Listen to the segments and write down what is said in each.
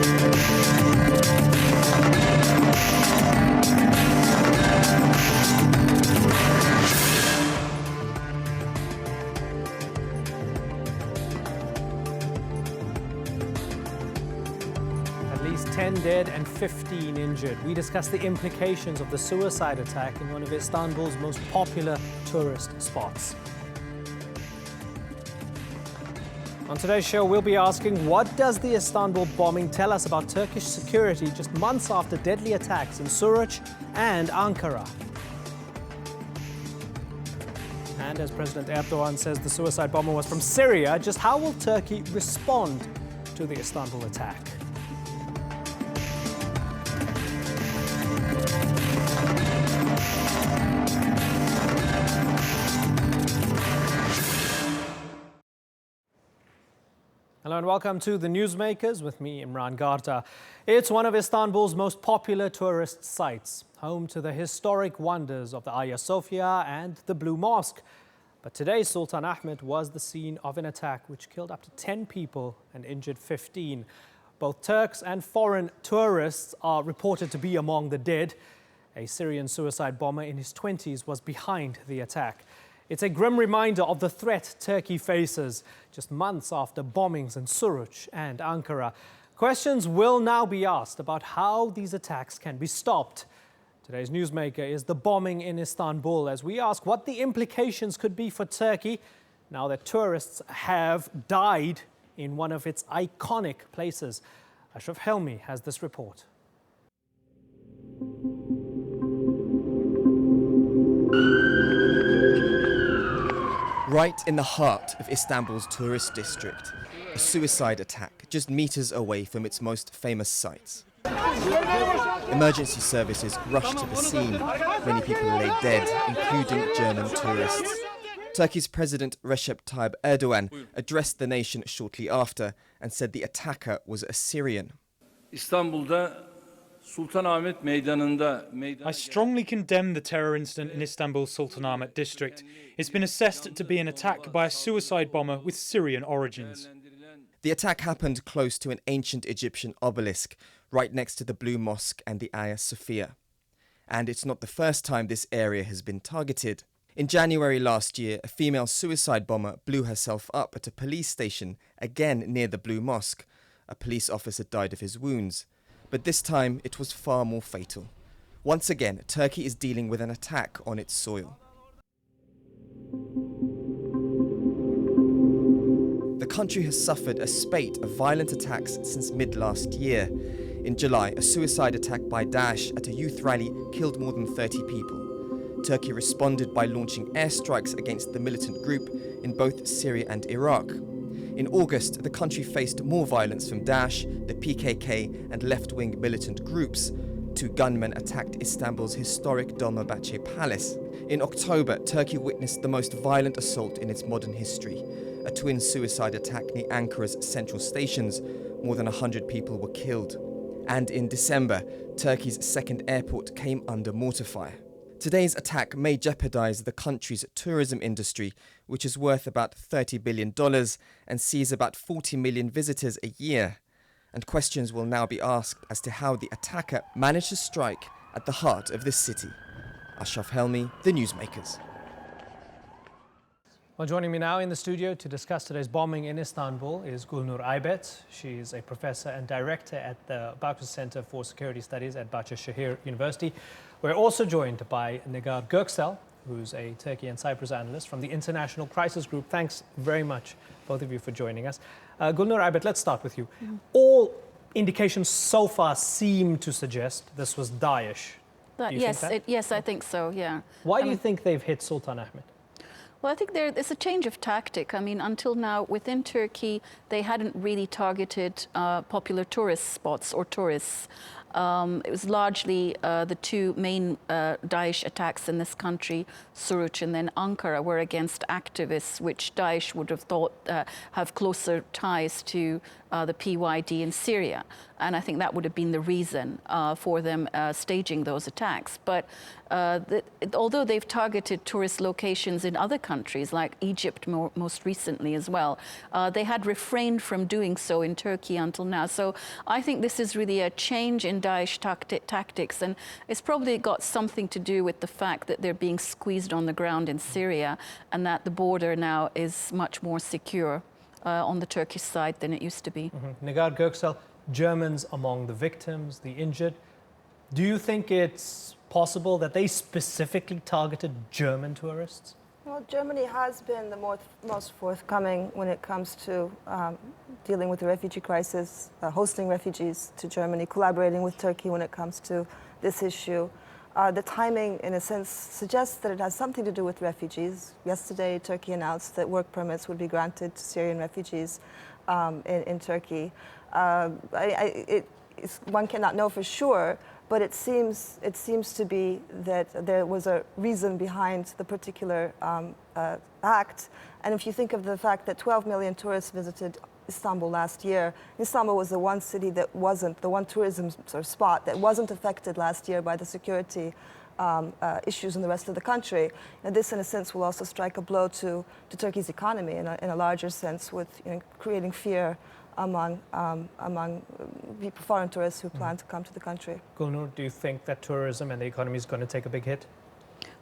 At least 10 dead and 15 injured. We discuss the implications of the suicide attack in one of Istanbul's most popular tourist spots. On today's show, we'll be asking, what does the Istanbul bombing tell us about Turkish security just months after deadly attacks in Suruç and Ankara? And as President Erdogan says the suicide bomber was from Syria, just how will Turkey respond to the Istanbul attack? Hello and welcome to the Newsmakers with me, Imran Garta. It's one of Istanbul's most popular tourist sites, home to the historic wonders of the Hagia Sophia and the Blue Mosque. But today, Sultan Ahmet was the scene of an attack which killed up to 10 people and injured 15. Both Turks and foreign tourists are reported to be among the dead. A Syrian suicide bomber in his 20s was behind the attack. It's a grim reminder of the threat Turkey faces just months after bombings in Suruç and Ankara. Questions will now be asked about how these attacks can be stopped. Today's newsmaker is the bombing in Istanbul, as we ask what the implications could be for Turkey now that tourists have died in one of its iconic places. Ashraf Helmi has this report. Right in the heart of Istanbul's tourist district, a suicide attack just meters away from its most famous sites. Emergency services rushed to the scene. Many people lay dead, including German tourists. Turkey's President Recep Tayyip Erdogan addressed the nation shortly after and said the attacker was a Syrian. I strongly condemn the terror incident in Istanbul's Sultanahmet district. It's been assessed to be an attack by a suicide bomber with Syrian origins. The attack happened close to an ancient Egyptian obelisk, right next to the Blue Mosque and the Hagia Sophia. And it's not the first time this area has been targeted. In January last year, a female suicide bomber blew herself up at a police station, again near the Blue Mosque. A police officer died of his wounds. But this time it was far more fatal. Once again, Turkey is dealing with an attack on its soil. The country has suffered a spate of violent attacks since mid-last year. In July, a suicide attack by Daesh at a youth rally killed more than 30 people. Turkey responded by launching airstrikes against the militant group in both Syria and Iraq. In August, the country faced more violence from Daesh, the PKK and left-wing militant groups. 2 gunmen attacked Istanbul's historic Dolmabahce Palace. In October, Turkey witnessed the most violent assault in its modern history, a twin suicide attack near Ankara's central stations. More than 100 people were killed. And in December, Turkey's second airport came under mortar fire. Today's attack may jeopardize the country's tourism industry, which is worth about $30 billion and sees about 40 million visitors a year. And questions will now be asked as to how the attacker managed to strike at the heart of this city. Ashraf Helmi, The Newsmakers. Well, joining me now in the studio to discuss today's bombing in Istanbul is Gülnur Aybet. She is a professor and director at the Bakri Center for Security Studies at Bahçeşehir University. We're also joined by Negar Göksel, who's a Turkey and Cyprus analyst from the International Crisis Group. Thanks very much, both of you, for joining us. Gülnur Aybet, let's start with you. All indications so far seem to suggest this was Daesh. Yes, I think so, yeah. Why do you think they've hit Sultan Ahmet? Well, I think there's a change of tactic. I mean, until now, within Turkey, they hadn't really targeted popular tourist spots or tourists. It was largely the 2 main Daesh attacks in this country, Suruç and then Ankara, were against activists, which Daesh would have thought have closer ties to the PYD in Syria. And I think that would have been the reason for them staging those attacks. But although they've targeted tourist locations in other countries, like Egypt most recently as well, they had refrained from doing so in Turkey until now. So I think this is really a change in Daesh tactics, and it's probably got something to do with the fact that they're being squeezed on the ground in Syria, and that the border now is much more secure on the Turkish side than it used to be. Nigar Göksel, Germans among the victims, the injured. Do you think it's possible that they specifically targeted German tourists? Well, Germany has been the most forthcoming when it comes to dealing with the refugee crisis, hosting refugees to Germany, collaborating with Turkey when it comes to this issue. The timing, in a sense, suggests that it has something to do with refugees. Yesterday, Turkey announced that work permits would be granted to Syrian refugees in Turkey. One cannot know for sure, but it seems to be that there was a reason behind the particular act. And if you think of the fact that 12 million tourists visited Istanbul last year, Istanbul was the one city that wasn't, the one tourism spot that wasn't affected last year by the security issues in the rest of the country. And this, in a sense, will also strike a blow to Turkey's economy in a larger sense, with creating fear among foreign tourists who plan to come to the country. Gulnur, do you think that tourism and the economy is going to take a big hit?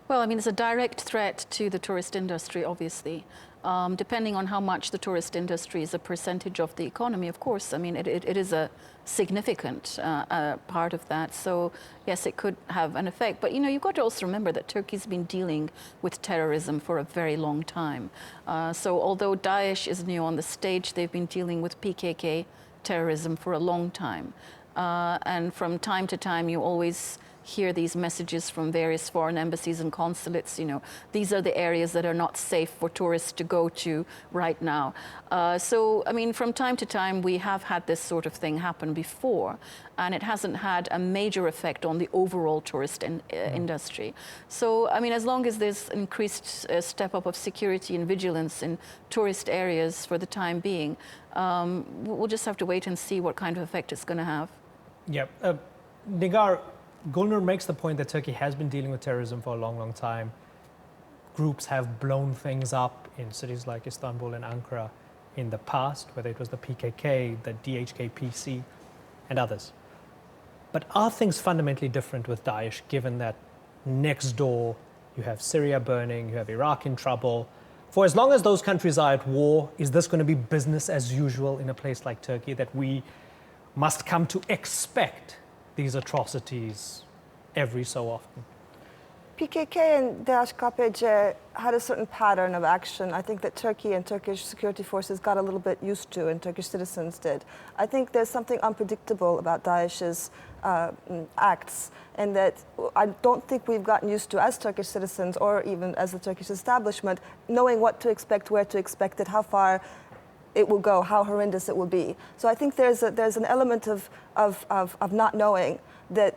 Well, I mean, it's a direct threat to the tourist industry, obviously. Depending on how much the tourist industry is a percentage of the economy, of course. I mean, it is a significant part of that. So, yes, it could have an effect. But, you've got to also remember that Turkey's been dealing with terrorism for a very long time. So although Daesh is new on the stage, they've been dealing with PKK terrorism for a long time. And from time to time, you always hear these messages from various foreign embassies and consulates. These are the areas that are not safe for tourists to go to right now. So, I mean, from time to time, we have had this sort of thing happen before, and it hasn't had a major effect on the overall tourist industry. So, I mean, as long as there's increased step up of security and vigilance in tourist areas for the time being, we'll just have to wait and see what kind of effect it's going to have. Yeah. Nigar, Gulnur makes the point that Turkey has been dealing with terrorism for a long, long time. Groups have blown things up in cities like Istanbul and Ankara in the past, whether it was the PKK, the DHKPC, and others. But are things fundamentally different with Daesh, given that next door you have Syria burning, you have Iraq in trouble? For as long as those countries are at war, is this going to be business as usual in a place like Turkey, that we must come to expect these atrocities every so often? PKK and DHKPC had a certain pattern of action. I think that Turkey and Turkish security forces got a little bit used to, and Turkish citizens did. I think there's something unpredictable about Daesh's acts, and that I don't think we've gotten used to as Turkish citizens, or even as the Turkish establishment, knowing what to expect, where to expect it, how far it will go, how horrendous it will be. So I think there's an element of not knowing that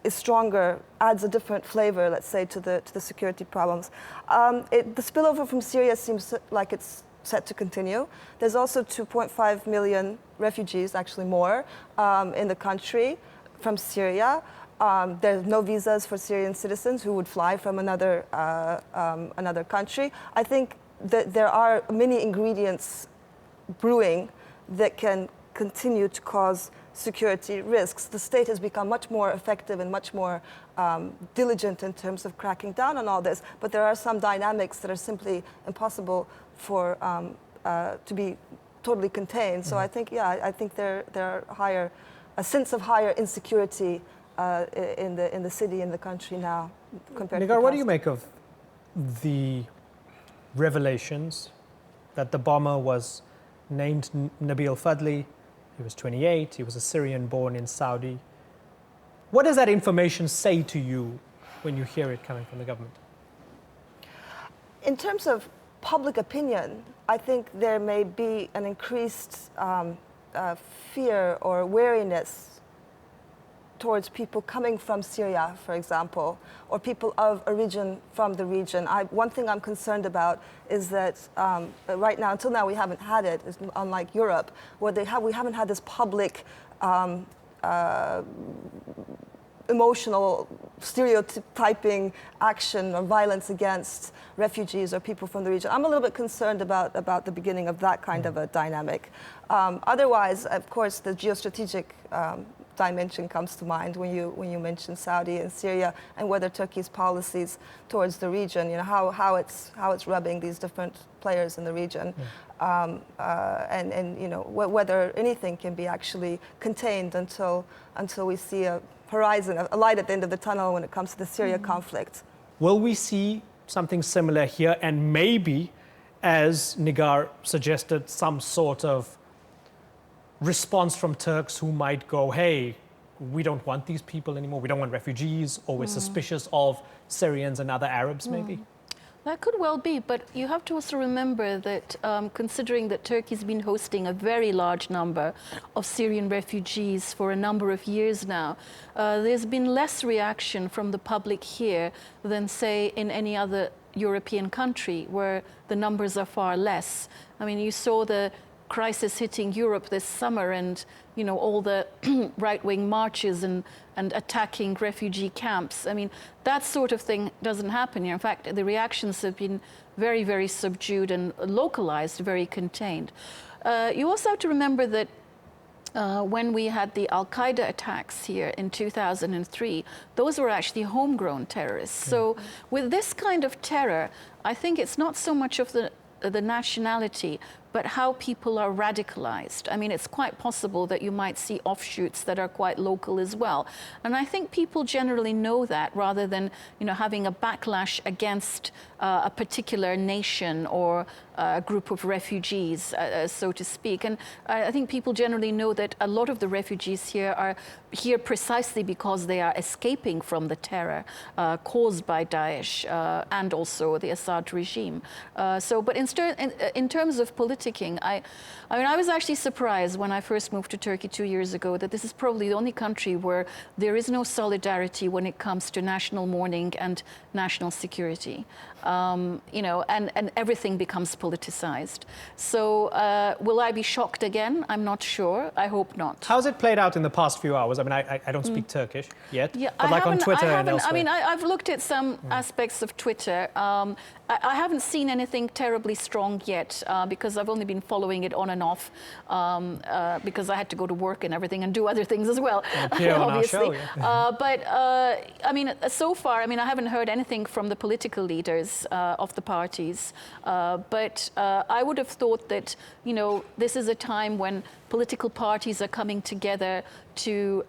is stronger, adds a different flavor, let's say, to the security problems. The spillover from Syria seems like it's set to continue. There's also 2.5 million refugees, actually more, in the country from Syria. There's no visas for Syrian citizens who would fly from another country. I think that there are many ingredients brewing that can continue to cause security risks. The state has become much more effective and much more diligent in terms of cracking down on all this, but there are some dynamics that are simply impossible for to be totally contained. So I think, I think there are a sense of higher insecurity in the city, in the country now compared to the past. Nigar, what do you make of the revelations that the bomber was named Nabil Fadli? He was 28, he was a Syrian born in Saudi. What does that information say to you when you hear it coming from the government? In terms of public opinion, I think there may be an increased fear or wariness towards people coming from Syria, for example, or people of a region from the region. One thing I'm concerned about is that right now, until now, we haven't had it, unlike Europe, where we haven't had this public emotional stereotyping action or violence against refugees or people from the region. I'm a little bit concerned about the beginning of that kind of a dynamic. Otherwise, of course, the geostrategic dimension comes to mind when you mention Saudi and Syria and whether Turkey's policies towards the region, how it's rubbing these different players in the region, and whether anything can be actually contained until we see a horizon, a light at the end of the tunnel when it comes to the Syria conflict. Will we see something similar here, and maybe, as Nigar suggested, some sort of response from Turks who might go, hey, we don't want these people anymore, we don't want refugees, or we're suspicious of Syrians and other Arabs, maybe? That could well be, but you have to also remember that considering that Turkey's been hosting a very large number of Syrian refugees for a number of years now, there's been less reaction from the public here than, say, in any other European country where the numbers are far less. I mean, you saw the crisis hitting Europe this summer and, all the right-wing marches and attacking refugee camps. I mean, that sort of thing doesn't happen here. In fact, the reactions have been very, very subdued and localized, very contained. You also have to remember that when we had the Al-Qaeda attacks here in 2003, those were actually homegrown terrorists. So with this kind of terror, I think it's not so much of the nationality, but how people are radicalized. I mean, it's quite possible that you might see offshoots that are quite local as well. And I think people generally know that rather than, having a backlash against a particular nation or a group of refugees, so to speak. And I think people generally know that a lot of the refugees here are here precisely because they are escaping from the terror caused by Daesh and also the Assad regime. But in terms of politicking, I was actually surprised when I first moved to Turkey 2 years ago that this is probably the only country where there is no solidarity when it comes to national mourning and national security. And everything becomes politicized. So will I be shocked again? I'm not sure. I hope not. How's it played out in the past few hours? I mean, I don't speak Turkish yet, yeah, but like on Twitter and elsewhere. I mean, I've looked at some aspects of Twitter. I haven't seen anything terribly strong yet because I've only been following it on and off because I had to go to work and everything and do other things as well, obviously. I mean, so far, I haven't heard anything from the political leaders of the parties. But I would have thought that, this is a time when political parties are coming together to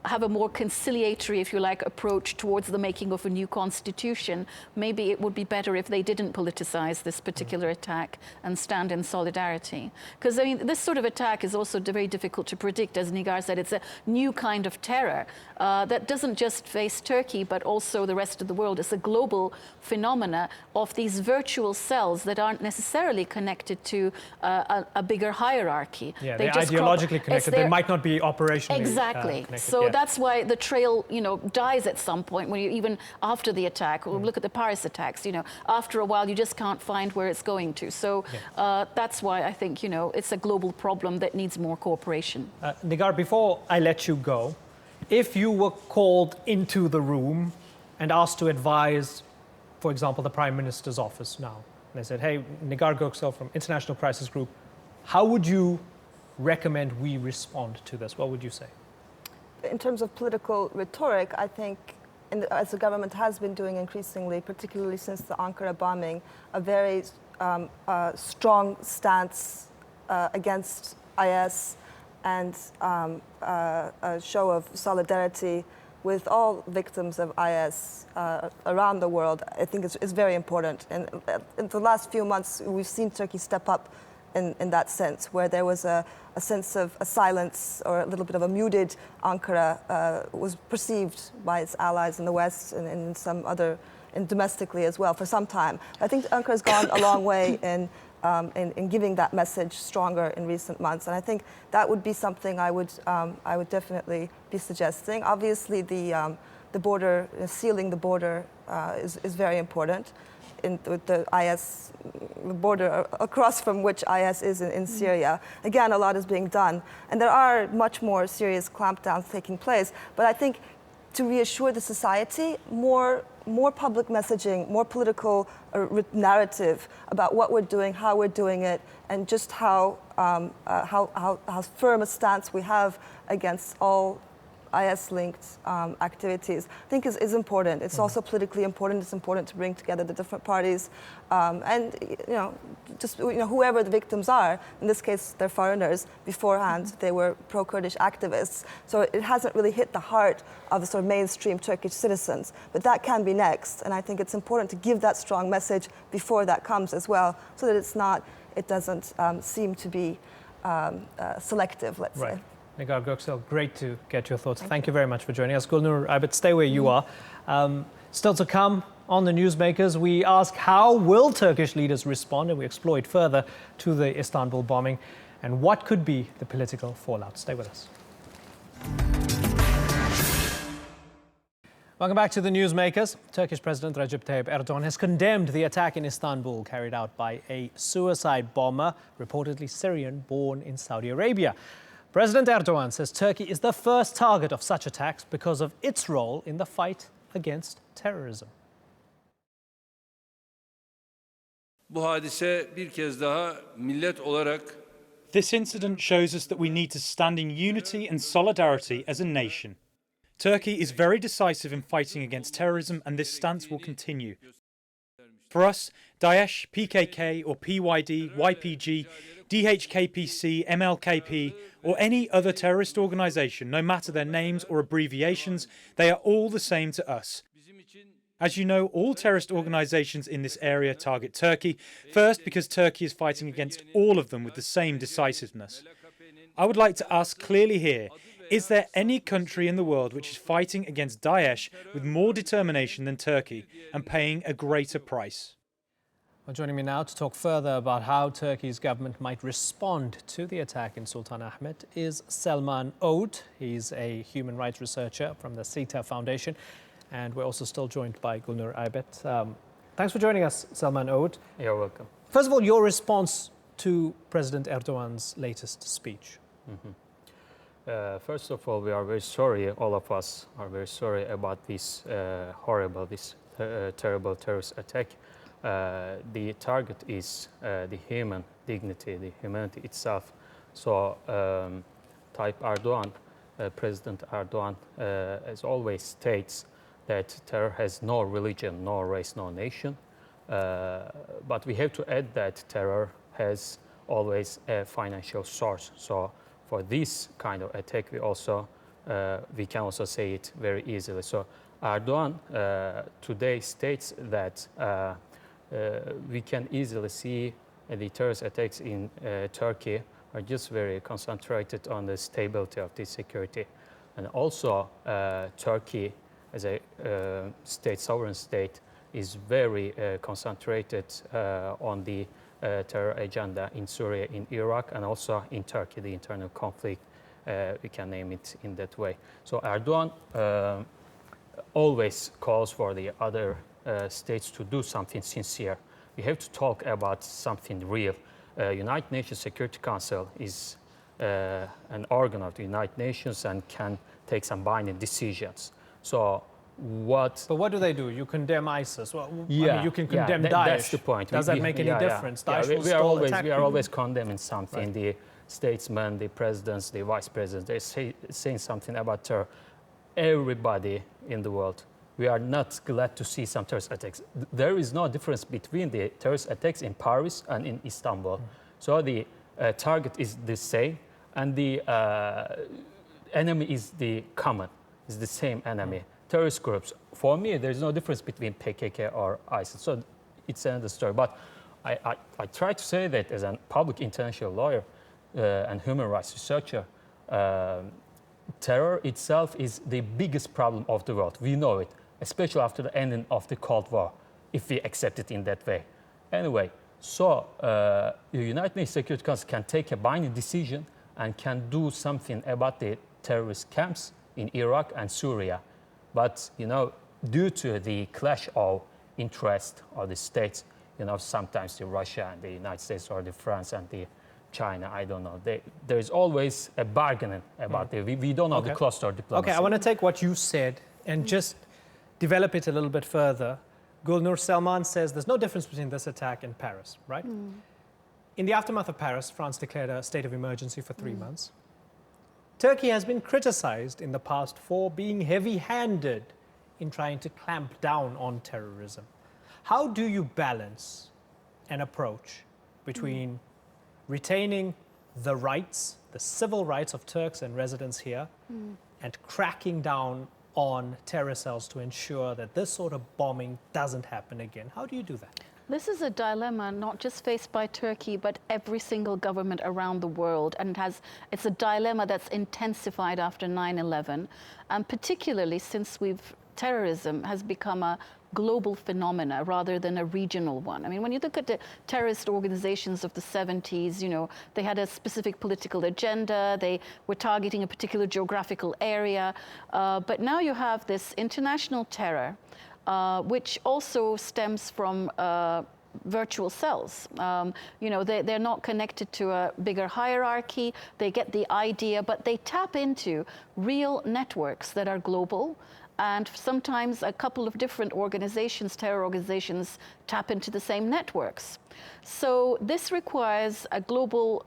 have a more conciliatory, if you like, approach towards the making of a new constitution. Maybe it would be better if they didn't politicize this particular attack and stand in solidarity. Because, this sort of attack is also very difficult to predict. As Nigar said, it's a new kind of terror that doesn't just face Turkey, but also the rest of the world. It's a global phenomena of these virtual cells that aren't necessarily connected to a bigger hierarchy. Yeah, they're ideologically connected. They might not be operationally exactly. So that's why the trail, dies at some point when even after the attack. Look at the Paris attacks. After a while, you just can't find where it's going to. So that's why I think it's a global problem that needs more cooperation. Nigar, before I let you go, if you were called into the room and asked to advise, for example, the Prime Minister's office now, and they said, hey, Nigar Göksel from International Crisis Group, how would you recommend we respond to this? What would you say? In terms of political rhetoric, I think, as the government has been doing increasingly, particularly since the Ankara bombing, a very strong stance against IS and a show of solidarity with all victims of IS around the world, I think is very important. And in the last few months, we've seen Turkey step up in that sense, where there was a sense of a silence or a little bit of a muted Ankara was perceived by its allies in the West and in some other, and domestically as well, for some time. I think Ankara has gone a long way in in giving that message stronger in recent months. And I think that would be something I would definitely be suggesting. Obviously, the border, sealing the border is very important. With the IS, the border across from which IS is in Syria. Again, a lot is being done. And there are much more serious clampdowns taking place. But I think to reassure the society, more public messaging, more political narrative about what we're doing, how we're doing it, and just how firm a stance we have against all IS-linked activities, I think is important. It's also politically important. It's important to bring together the different parties, and whoever the victims are. In this case, they're foreigners. Beforehand, they were pro-Kurdish activists. So it hasn't really hit the heart of the sort of mainstream Turkish citizens. But that can be next, and I think it's important to give that strong message before that comes as well, so that it doesn't seem to be selective. Let's say. Nigar Göksel, great to get your thoughts. Thank you very much for joining us. Gulnur Aybet, stay where you are. Still to come on the Newsmakers, we ask how will Turkish leaders respond, and we explore it further to the Istanbul bombing and what could be the political fallout. Stay with us. Welcome back to the Newsmakers. Turkish President Recep Tayyip Erdogan has condemned the attack in Istanbul carried out by a suicide bomber, reportedly Syrian, born in Saudi Arabia. President Erdogan says Turkey is the first target of such attacks because of its role in the fight against terrorism. Bu hadise bir kez daha millet olarak This incident shows us that we need to stand in unity and solidarity as a nation. Turkey is very decisive in fighting against terrorism, and this stance will continue. For us, Daesh, PKK or PYD, YPG, DHKPC, MLKP or any other terrorist organisation, no matter their names or abbreviations, they are all the same to us. As you know, all terrorist organisations in this area target Turkey, first because Turkey is fighting against all of them with the same decisiveness. I would like to ask clearly here, is there any country in the world which is fighting against Daesh with more determination than Turkey and paying a greater price? Well, joining me now to talk further about how Turkey's government might respond to the attack in Sultanahmet is Selman Oğut. He's a human rights researcher from the SITA Foundation. And we're also still joined by Gulnur Aybet. Thanks for joining us, Selman Oğut. You're welcome. First of all, your response to President Erdogan's latest speech. First of all, we are very sorry, all of us are very sorry about this terrible terrorist attack. The target is the human dignity, the humanity itself. So President Erdogan, as always states that terror has no religion, no race, no nation. But we have to add that terror has always a financial source. So for this kind of attack, we can also say it very easily. So Erdogan today states that we can easily see the terrorist attacks in Turkey are just very concentrated on the stability of the security. And also Turkey as a sovereign state is very concentrated on the terror agenda in Syria, in Iraq, and also in Turkey, the internal conflict, we can name it in that way. So Erdogan always calls for the other states to do something sincere. We have to talk about something real. United Nations Security Council is an organ of the United Nations and can take some binding decisions. So But what do they do? You condemn ISIS. Well, yeah, I mean, you can condemn Daesh. That's the point. Does that make any difference? Yeah. Daesh We are always condemning something. Right. The statesmen, the presidents, the vice presidents, they're saying something about terror. Everybody in the world, we are not glad to see some terrorist attacks. There is no difference between the terrorist attacks in Paris and in Istanbul. So the target is the same, and the enemy is the common, is the same enemy. Terrorist groups. For me, there's no difference between PKK or ISIS. So it's another story. But I try to say that as a public international lawyer and human rights researcher, terror itself is the biggest problem of the world. We know it, especially after the ending of the Cold War, if we accept it in that way. Anyway, So the United Nations Security Council can take a binding decision and can do something about the terrorist camps in Iraq and Syria. But, you know, due to the clash of interest of the states, you know, sometimes the Russia and the United States or the France and the China, I don't know. There is always a bargaining about it. We don't know the cluster diplomacy. Okay, I want to take what you said and just develop it a little bit further. Gulnur Selman says there's no difference between this attack and Paris, right? In the aftermath of Paris, France declared a state of emergency for 3 months. Turkey has been criticized in the past for being heavy-handed in trying to clamp down on terrorism. How do you balance an approach between retaining the rights, the civil rights of Turks and residents here, and cracking down on terror cells to ensure that this sort of bombing doesn't happen again? How do you do that? This is a dilemma not just faced by Turkey, but every single government around the world. And it's a dilemma that's intensified after 9/11, and particularly since terrorism has become a global phenomena rather than a regional one. I mean, when you look at the terrorist organizations of the 70s, you know, they had a specific political agenda, they were targeting a particular geographical area, but now you have this international terror, which also stems from virtual cells. You know, they're not connected to a bigger hierarchy, they get the idea, but they tap into real networks that are global. And sometimes a couple of different organizations, terror organizations, tap into the same networks. So this requires a global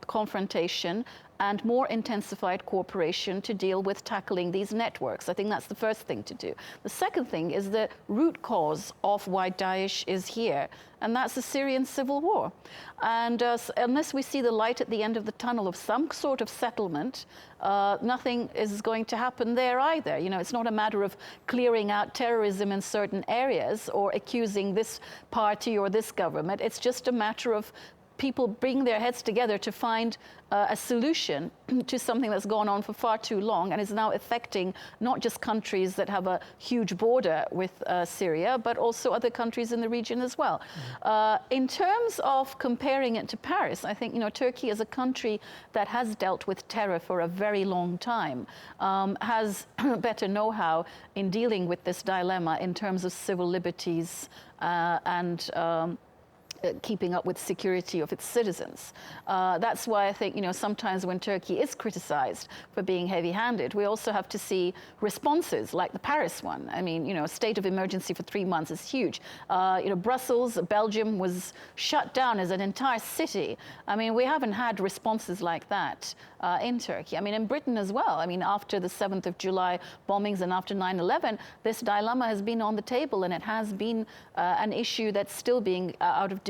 confrontation and more intensified cooperation to deal with tackling these networks. I think that's the first thing to do. The second thing is the root cause of why Daesh is here, and that's the Syrian civil war. And unless we see the light at the end of the tunnel of some sort of settlement, nothing is going to happen there either. You know, it's not a matter of clearing out terrorism in certain areas or accusing this party or this government. It's just a matter of people bring their heads together to find a solution to something that's gone on for far too long and is now affecting not just countries that have a huge border with Syria, but also other countries in the region as well. In terms of comparing it to Paris, I think, you know, Turkey is a country that has dealt with terror for a very long time, has better know-how in dealing with this dilemma in terms of civil liberties and keeping up with security of its citizens. That's why I think, you know, sometimes when Turkey is criticized for being heavy-handed, we also have to see responses like the Paris one. I mean, you know, a state of emergency for 3 months is huge. You know, Brussels, Belgium was shut down as an entire city. I mean, we haven't had responses like that in Turkey. I mean, in Britain as well. I mean, after the 7th of July bombings and after 9/11, this dilemma has been on the table, and it has been an issue that's still being out of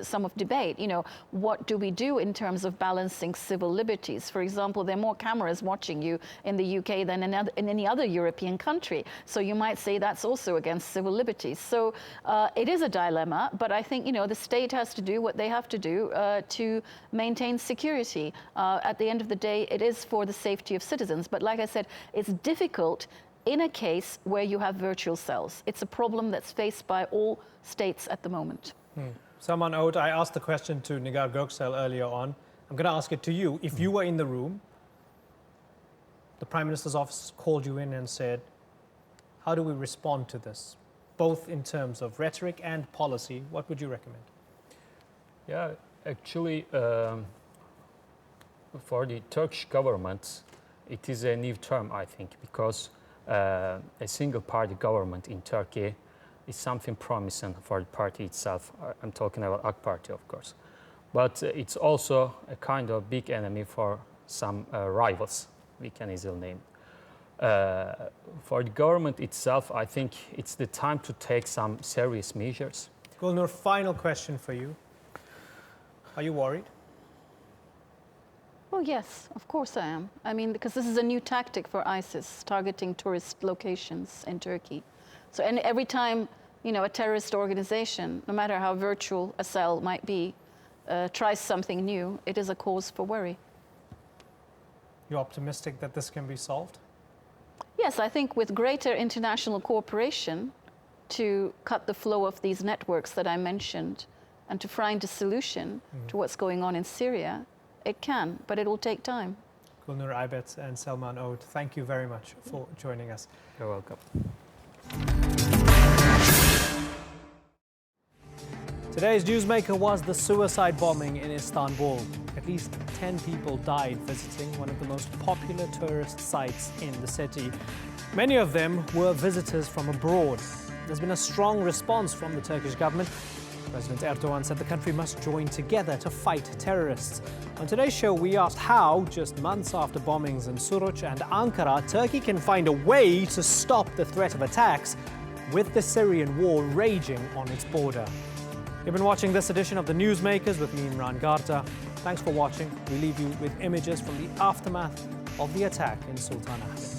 some of debate. You know, what do we do in terms of balancing civil liberties? For example, there are more cameras watching you in the UK than in any other European country. So you might say that's also against civil liberties. So it is a dilemma, but I think, you know, the state has to do what they have to do to maintain security. At the end of the day, it is for the safety of citizens. But like I said, it's difficult in a case where you have virtual cells. It's a problem that's faced by all states at the moment. Salman Oud, I asked the question to Nigar Göksel earlier on. I'm going to ask it to you. If you were in the room, the Prime Minister's office called you in and said, how do we respond to this? Both in terms of rhetoric and policy, what would you recommend? Yeah, actually, for the Turkish government, it is a new term, I think, because a single-party government in Turkey is something promising for the party itself. I'm talking about AK Party, of course. But it's also a kind of big enemy for some rivals, we can easily name. For the government itself, I think it's the time to take some serious measures. Gulnur, final question for you. Are you worried? Well, yes, of course I am. I mean, because this is a new tactic for ISIS, targeting tourist locations in Turkey. So every time, you know, a terrorist organization, no matter how virtual a cell might be, tries something new, it is a cause for worry. You're optimistic that this can be solved? Yes, I think with greater international cooperation to cut the flow of these networks that I mentioned, and to find a solution to what's going on in Syria, it can, but it will take time. Gulnur Aibet and Salman Oud, thank you very much for joining us. You're welcome. Today's newsmaker was the suicide bombing in Istanbul. At least 10 people died visiting one of the most popular tourist sites in the city. Many of them were visitors from abroad. There's been a strong response from the Turkish government. President Erdogan said the country must join together to fight terrorists. On today's show, we asked how, just months after bombings in Suruç and Ankara, Turkey can find a way to stop the threat of attacks with the Syrian war raging on its border. You've been watching this edition of the Newsmakers with me, Imran Garta. Thanks for watching. We leave you with images from the aftermath of the attack in Sultanahmet.